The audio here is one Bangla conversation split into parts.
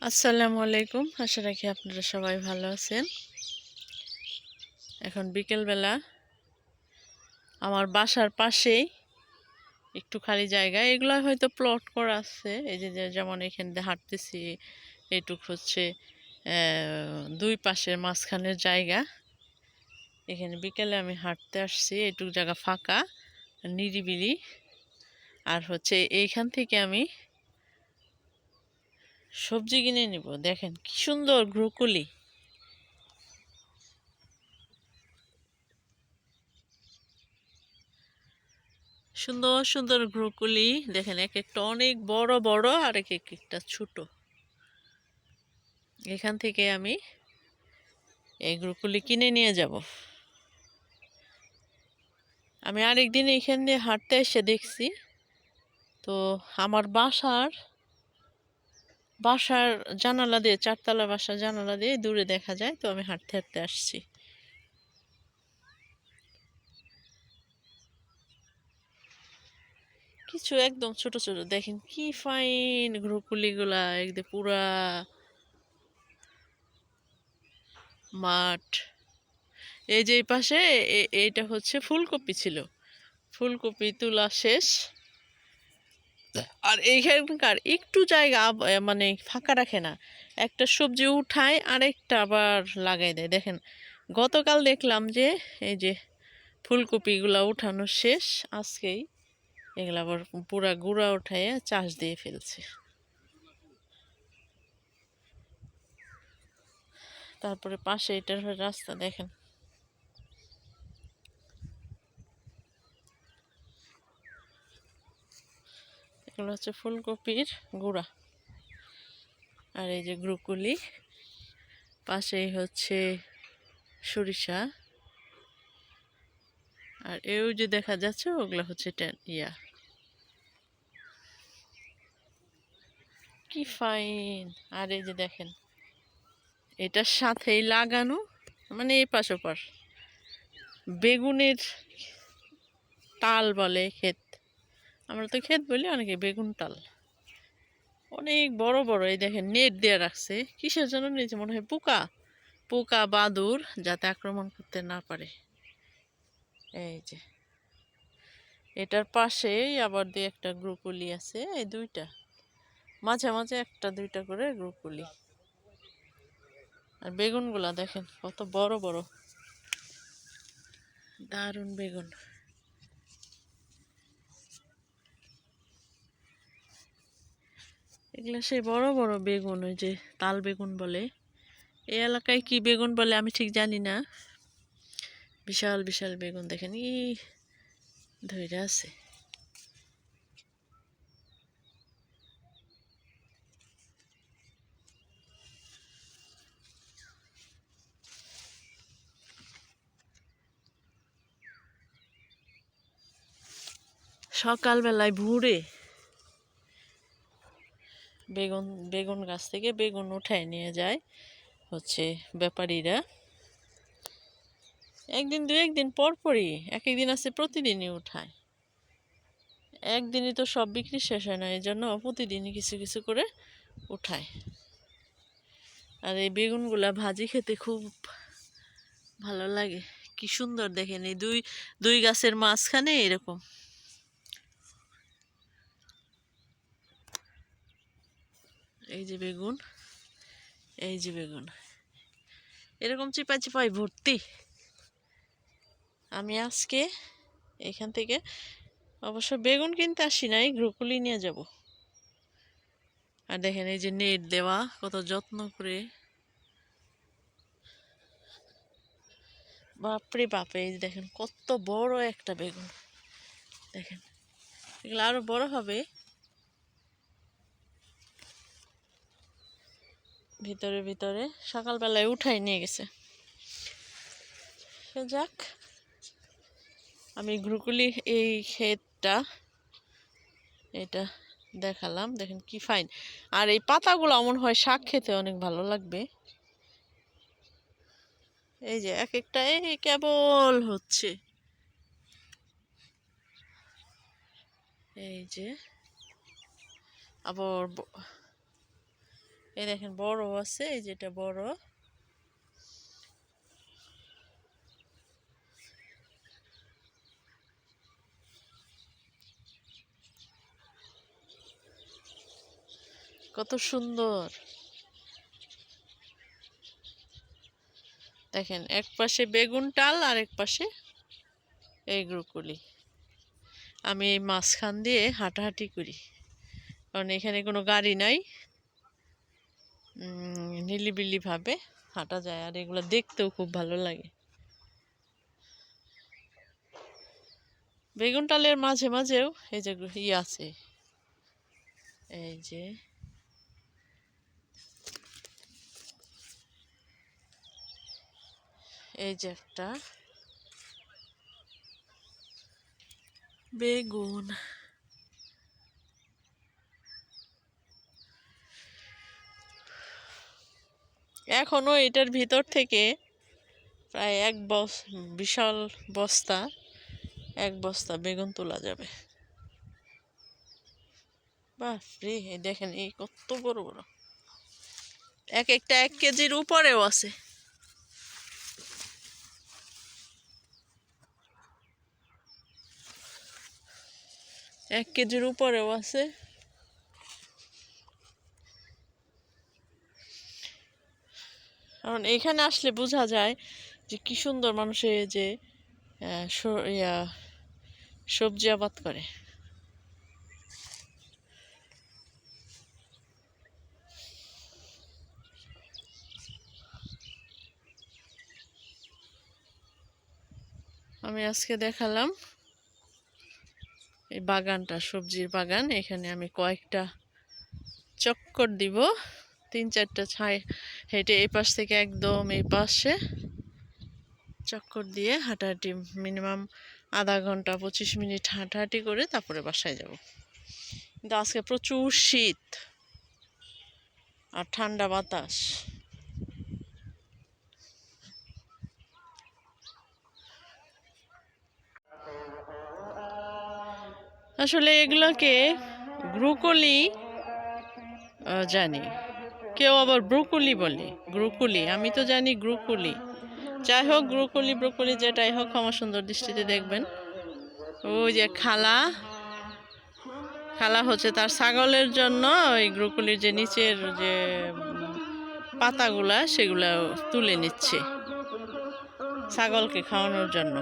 আসসালামু আলাইকুম। আশা রাখি আপনারা সবাই ভালো আছেন। এখন বিকেলবেলা আমার বাসার পাশেই একটু খালি জায়গা, এগুলো হয়তো প্লট করা আছে। এই যে যেমন এখান দিয়ে হাঁটতেছি, এইটুক হচ্ছে দুই পাশের মাঝখানের জায়গা। এখানে বিকেলে আমি হাঁটতে আসছি, এইটুক জায়গা ফাঁকা নিরিবিলি। আর হচ্ছে এইখান থেকে আমি সবজি কিনে নিব। দেখেন কি সুন্দর ব্রোকলি, সুন্দর সুন্দর ব্রোকলি। দেখেন এক একটা অনেক বড় বড় আর এক একটা ছোট। এখান থেকে আমি এই ব্রোকলি কিনে নিয়ে যাব। আমি আরেকদিন এখান দিয়ে হাঁটতে এসে দেখছি, তো আমার বাসার বাসার জানালা দিয়ে, চারতলা বাসার জানালা দিয়ে দূরে দেখা যায়। তো আমি হাঁটতে হাঁটতে আসছি। কিছু একদম ছোট ছোট, দেখেন কি ফাইন ব্রোকলি গুলা, একদম পুরা মাঠ। এই যে এই পাশে এইটা হচ্ছে ফুলকপি ছিল, ফুলকপি তোলা শেষ। আর এইখানকার একটু জায়গা মানে ফাঁকা রাখে না, একটা সবজি উঠায় আরেকটা আবার লাগাই দেয়। দেখেন গতকাল দেখলাম যে এই যে ফুলকপিগুলা উঠানো শেষ, আজকেই এগুলো আবার পুরা গুঁড়া উঠাইয়া চাষ দিয়ে ফেলছে। তারপরে পাশে এটার রাস্তা দেখেন, এগুলো হচ্ছে ফুলকপির গুঁড়া। আর এই যে ব্রুকুলি, পাশেই হচ্ছে সরিষা। আর এই যে দেখা যাচ্ছে ওগুলো হচ্ছে কি ফাইন। আর এই যে দেখেন এটার সাথেই লাগানো, মানে এই পাশ ওপাশ বেগুনের টাল বলে ক্ষেত, আমরা তো ক্ষেত বলি, অনেকে বেগুন টাল। অনেক বড় বড়, এই দেখেন নেট দিয়ে রাখছে কিসের জন্য নিয়েছে, মনে হয় পোকা পোকা বাদুর যাতে আক্রমণ করতে না পারে। এই যে এটার পাশেই আবার দিয়ে একটা ব্রুকুলি আছে, এই দুইটা মাঝে মাঝে একটা দুইটা করে ব্রুকুলি। আর বেগুনগুলা দেখেন কত বড় বড়, দারুণ বেগুন। এগুলা সেই বড় বড় বেগুন, ওই যে তাল বেগুন বলে। এই এলাকায় কি বেগুন বলে আমি ঠিক জানি না। বিশাল বিশাল বেগুন দেখেন, ধরে আছে। সকালবেলায় ভোরে বেগুন বেগুন গাছ থেকে বেগুন উঠায় নিয়ে যায় হচ্ছে ব্যাপারীরা। একদিন দু একদিন পর পরই, এক একদিন আছে প্রতিদিনই উঠায়। একদিনই তো সব বিক্রি শেষ হয় না, এই জন্য প্রতিদিনই কিছু কিছু করে উঠায়। আর এই বেগুনগুলা ভাজি খেতে খুব ভালো লাগে। কি সুন্দর দেখেন, এই দুই দুই গাছের মাঝখানে এরকম। এই যে বেগুন, এই যে বেগুন, এরকম চিপা চিপাই ভর্তি। আমি আজকে এখান থেকে অবশ্য বেগুন কিনতে আসি নাই, ব্রুকুলি নিয়ে যাব। আর দেখেন এই যে নেট দেওয়া, কত যত্ন করে। বাপরে বাপে, এই দেখেন কত বড় একটা বেগুন। দেখেন এগুলো আরো বড় হবে। ভিতরে ভিতরে সকালবেলায় উঠাই নিয়ে গেছে। সে যাক, আমি ব্রুকুলি এই ক্ষেতটা এটা দেখালাম, দেখেন কি ফাইন। আর এই পাতাগুলো মনে হয় শাক খেতে অনেক ভালো লাগবে। এই যে এক একটা এই কেবল হচ্ছে, এই যে আবার এই দেখেন বড় আছে, এই যেটা বড়। কত সুন্দর দেখেন, এক পাশে বেগুন টাল আর এক পাশে এই ব্রুকলি। আমি এই মাঝখান দিয়ে হাঁটাহাঁটি করি, কারণ এখানে কোনো গাড়ি নাই, নিলিবিলি ভাবে হাঁটা যায়, আর এগুলো দেখতেও খুব ভালো লাগে। বেগুন টালের মাঝে মাঝেও এই যে আছে, এই যে একটা বেগুন। এখনো এটার ভিতর থেকে প্রায় বিশাল বস্তা, এক বস্তা বেগুন তোলা যাবে। বাহ রে, দেখেন এই কত বড় বড়, এক একটা 1 কেজির উপরেও আছে। এক কেজির উপরেও আছে। কারণ এখানে আসলে বোঝা যায় যে কি সুন্দর মানুষের যে সবজি আবাদ করে। আমি আজকে দেখালাম এই বাগানটা, সবজির বাগান। এখানে আমি কয়েকটা চক্কর দিব, 3-4টা ছাই হেঁটে এই পাশ থেকে একদম এই পাশে চক্কর দিয়ে হাঁটাহাঁটি, মিনিমাম আধা ঘন্টা 25 মিনিট হাঁটাহাঁটি করে তারপরে বাসায় যাব। কিন্তু আজকে প্রচুর শীত আর ঠান্ডা বাতাস। আসলে এগুলোকে ব্রুকলি জানি, কেউ আবার ব্রুকলি বলে, ব্রুকলি, আমি তো জানি ব্রুকলি। যাই হোক, ব্রুকলি যেটাই হোক, ক্ষমা সুন্দর দৃষ্টিতে দেখবেন। ওই যে খালা হচ্ছে তার ছাগলের জন্য ওই ব্রুকলির যে নিচের যে পাতাগুলা সেগুলা তুলে নিচ্ছে ছাগলকে খাওয়ানোর জন্য।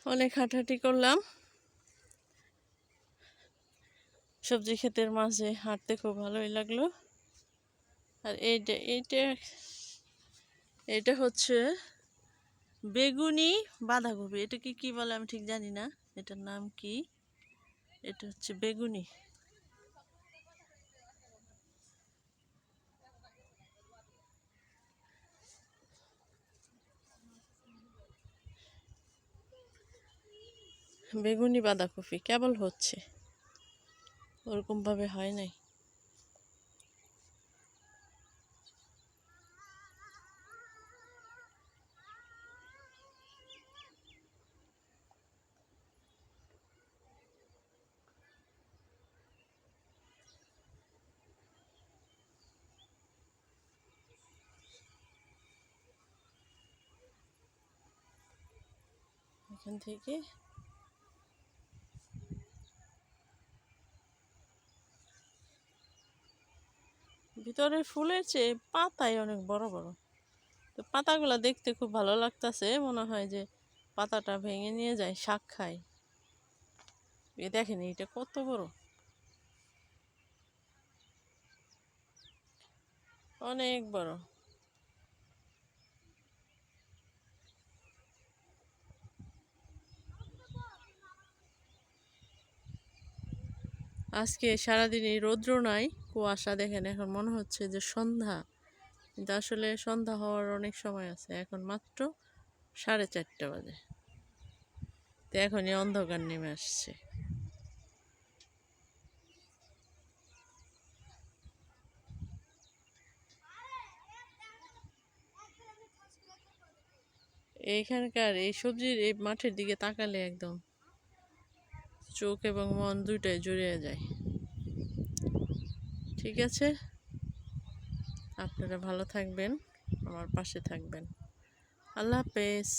অনেক হাঁটাহাঁটি করলাম, সবজি ক্ষেতের মাঝে হাঁটতে খুব ভালোই লাগলো। আর এটা হচ্ছে বেগুনি বাঁধাকপি। এটাকে কি বলে আমি ঠিক জানি না, এটার নাম কি। এটা হচ্ছে বেগুনি। বেগুনি বাঁধাকপি কেবল হচ্ছে, ওরকম ভাবে হয় নাই। এখান থেকে ভিতরে ফুলের চেয়ে পাতাই অনেক বড় বড়। তো পাতাগুলা দেখতে খুব ভালো লাগতেছে, মনে হয় যে পাতাটা ভেঙে নিয়ে যায় শাক খায়। এ দেখেন এটা কত বড়, অনেক বড়। আজকে সারাদিন এই রৌদ্র নাই, কুয়াশা। দেখেন এখন মনে হচ্ছে যে সন্ধ্যা, কিন্তু আসলে সন্ধ্যা হওয়ার অনেক সময় আছে, এখন মাত্র 4:30 বাজে। তো এখনই অন্ধকার নেমে আসছে। এইখানকার এই সবজির এই মাঠের দিকে তাকালে একদম চোখ এবং মন দুইটাই জুড়িয়ে যায়। ঠিক আছে, আপনারা ভালো থাকবেন, আমার পাশে থাকবেন। আল্লাহ হাফেজ।